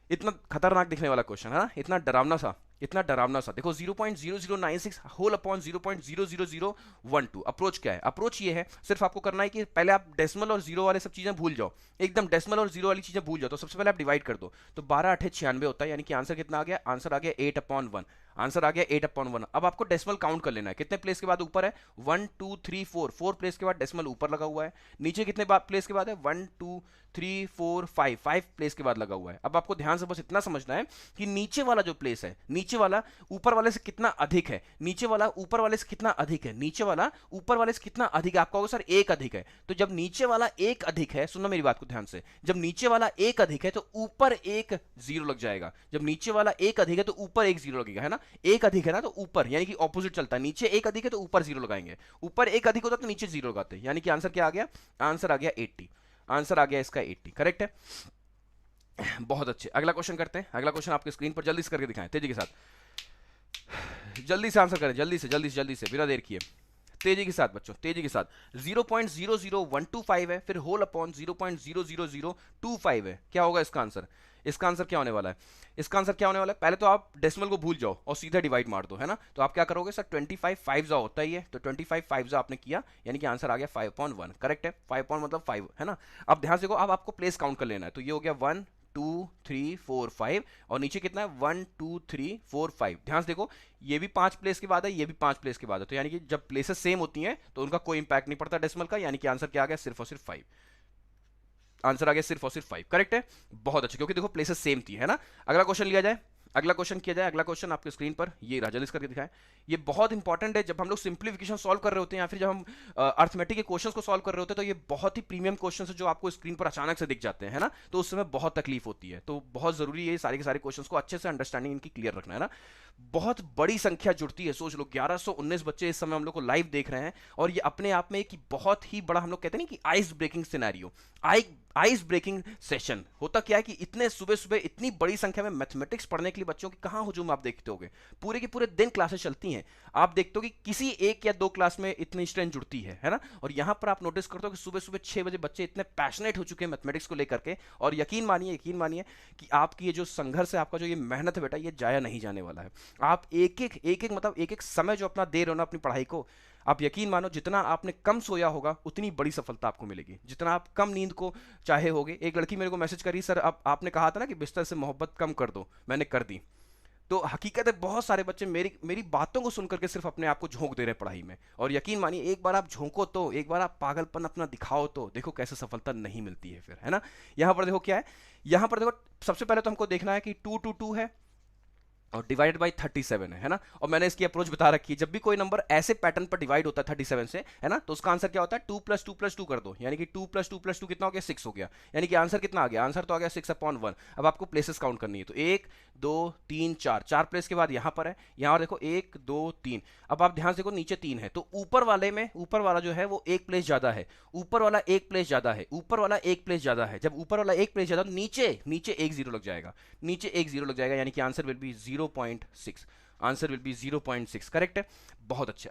इतना खतरनाक दिखने वाला क्वेश्चन है ना, इतना डरावना सा, इतना डरावना सा। देखो 0.0096 होल अपॉन 0.00012 अप्रोच क्या है? अप्रोच ये है, सिर्फ आपको करना है कि पहले आप डेसिमल और जीरो वाले सब चीजें भूल जाओ, एकदम डेसिमल और जीरो वाली चीजें भूल जाओ। तो सबसे पहले आप डिवाइड कर दो, तो 12 8 96 होता है, यानी कि आंसर कितना आ गया? आंसर आ गया 8/1। आंसर आ गया 8/1। अब आपको डेसिमल काउंट कर लेना है, कितने प्लेस के बाद ऊपर है? 1 2 3 4, 4 प्लेस के बाद डेसिमल ऊपर लगा हुआ है। नीचे कितने प्लेस के बाद है? 1 2 3 4 5, 5 प्लेस के बाद लगा हुआ है। अब आपको ध्यान से बस इतना समझना है कि नीचे वाला जो प्लेस है, नीचे वाला ऊपर वाले से कितना अधिक है, नीचे वाला ऊपर वाले से कितना अधिक है, नीचे वाला ऊपर वाले से कितना अधिक है। आप कहोगे सर एक अधिक है, तो जब नीचे वाला एक अधिक है, सुनना मेरी बात को ध्यान से, जब नीचे वाला एक अधिक है तो ऊपर एक जीरो लग जाएगा। जब नीचे वाला एक अधिक है तो ऊपर एक जीरो लगेगा, है ना। एक अधिक है ना तो ऊपर, यानी कि ऑपोजिट चलता है, नीचे एक अधिक है तो ऊपर जीरो लगाएंगे, ऊपर एक अधिक होता तो नीचे जीरो लगाते हैं। यानी कि आंसर क्या आ गया? आंसर आ गया 80। आंसर आ गया इसका 80, करेक्ट है। बहुत अच्छे, अगला क्वेश्चन करते हैं। अगला क्वेश्चन आपके स्क्रीन पर जल्दी से करके दिखाएं, तेजी के साथ, जल्दी से आंसर करें, जल्दी से जल्दी से जल्दी से, बिना देर किए, तेजी के साथ बच्चों, तेजी के साथ। 0.00125 है, फिर होल अपॉन 0.00025 है, क्या होगा इसका आंसर? इसका आंसर क्या होने वाला है? इसका आंसर क्या होने वाला है? पहले तो आप डेसिमल को भूल जाओ और सीधा डिवाइड मार दो, है ना। तो आप क्या करोगे सर? 25 5 होता ही है, तो 25 5 आपने किया, यानी कि आंसर आ गया 5/1, करेक्ट है। 5 मतलब 5, है ना। अब ध्यान से देखो, अब आपको प्लेस काउंट कर लेना है, तो ये हो गया 1 2 3 4 5, और नीचे कितना है? 1 2 3 4 5। ध्यान से देखो, ये भी 5 प्लेस के बाद है, ये भी 5 प्लेस के बाद है, तो यानी कि जब प्लेसेस सेम होती हैं तो उनका कोई इंपैक्ट नहीं पड़ता डेसिमल का, यानी कि आंसर क्या आ गया? सिर्फ और सिर्फ 5। आंसर आ गया सिर्फ और सिर्फ 5, करेक्ट है। बहुत अच्छा, क्योंकि देखो प्लेसेस सेम थी, है ना। अगला क्वेश्चन लिया जाए, अगला क्वेश्चन किया जाए। अगला क्वेश्चन आपके स्क्रीन पर ये रहा, जल्दी करके दिखाएं। ये बहुत इंपॉर्टेंट है, जब हम लोग सिंप्लीफिकेशन सॉल्व कर रहे होते हैं या फिर जब हम अर्थमेटिक के क्वेश्चंस को सॉल्व कर रहे होते हैं, तो ये बहुत ही प्रीमियम क्वेश्चन है जो आपको स्क्रीन पर अचानक से दिख जाते हैं, है ना। तो उस समय बहुत तकलीफ होती है, तो बहुत जरूरी है सारे के सारे क्वेश्चंस को अच्छे से अंडरस्टैंडिंग इनकी क्लियर रखना, है ना। बहुत बड़ी संख्या जुड़ती है, सोच लो 1119 बच्चे इस समय हम लोग को लाइव देख रहे हैं, और ये अपने आप में एक बहुत ही बड़ा, हम लोग कहते हैं ना कि ice breaking scenario, ice breaking session. होता क्या है कि इतने सुबह सुबह इतनी बड़ी संख्या में मैथमेटिक्स पढ़ने के लिए बच्चों की कहां हुजूम आप देखते होगे, पूरे के पूरे दिन क्लासेस चलती हैं, आप देखते हो कि किसी एक या दो क्लास में इतनी स्ट्रेंथ जुड़ती है ना। और यहां पर आप नोटिस करते हो कि सुबह सुबह 6 बजे बच्चे इतने पैशनेट हो चुके हैं मैथमेटिक्स को लेकर के, और यकीन मानिए कि आपकी ये जो संघर्ष है, आपका जो ये मेहनत है बेटा, ये जाया नहीं जाने वाला है। आप एक एक समय जो अपना दे रहे हो ना अपनी पढ़ाई को, आप यकीन मानो जितना आपने कम सोया होगा उतनी बड़ी सफलता आपको मिलेगी, जितना आप कम नींद को चाहे होगे। एक लड़की मेरे को मैसेज करी, सर अब आपने कहा था ना कि बिस्तर से मोहब्बत कम कर दो, मैंने कर दी। तो हकीकत है बहुत सारे बच्चे मेरी मेरी बातों को सुनकर के सिर्फ अपने आप को झोंक दे रहे हैं पढ़ाई में, और यकीन मानिए एक बार आप झोंको तो, एक बार आप पागलपन अपना दिखाओ तो देखो कैसे सफलता नहीं मिलती है फिर, है ना। यहां पर देखो क्या है, यहां पर देखो सबसे पहले तो हमको देखना है कि 2 2 2 है और डिवाइडेड बाई 37 है ना। और मैंने इसकी अप्रोच बता रखी है, जब भी कोई नंबर ऐसे पैटर्न पर डिवाइड होता है 37 से, है ना, तो उसका आंसर क्या होता है? 2 + 2 + 2 कर दो, यानी कि 2 + 2 + 2 कितना हो गया? 6 हो गया। यानी कि आंसर कितना आ गया? आंसर तो आ गया 6/1। अब आपको प्लेसेस काउंट करनी है, तो 1 2 3 4, 4 प्लेस के बाद यहां पर है, यहां देखो 1 2 3। अब आप ध्यान से देखो नीचे 3 है, तो ऊपर वाले में, ऊपर वाला जो है वो एक प्लेस ज्यादा है, ऊपर वाला एक प्लेस ज्यादा है, ऊपर वाला एक प्लेस ज्यादा है। जब ऊपर वाला एक प्लेस ज्यादा, नीचे नीचे एक जीरो लग जाएगा, नीचे एक जीरो लग जाएगा, यानी कि answer will be 0.6। Answer will be 0.6, correct है। बहुत अच्छा।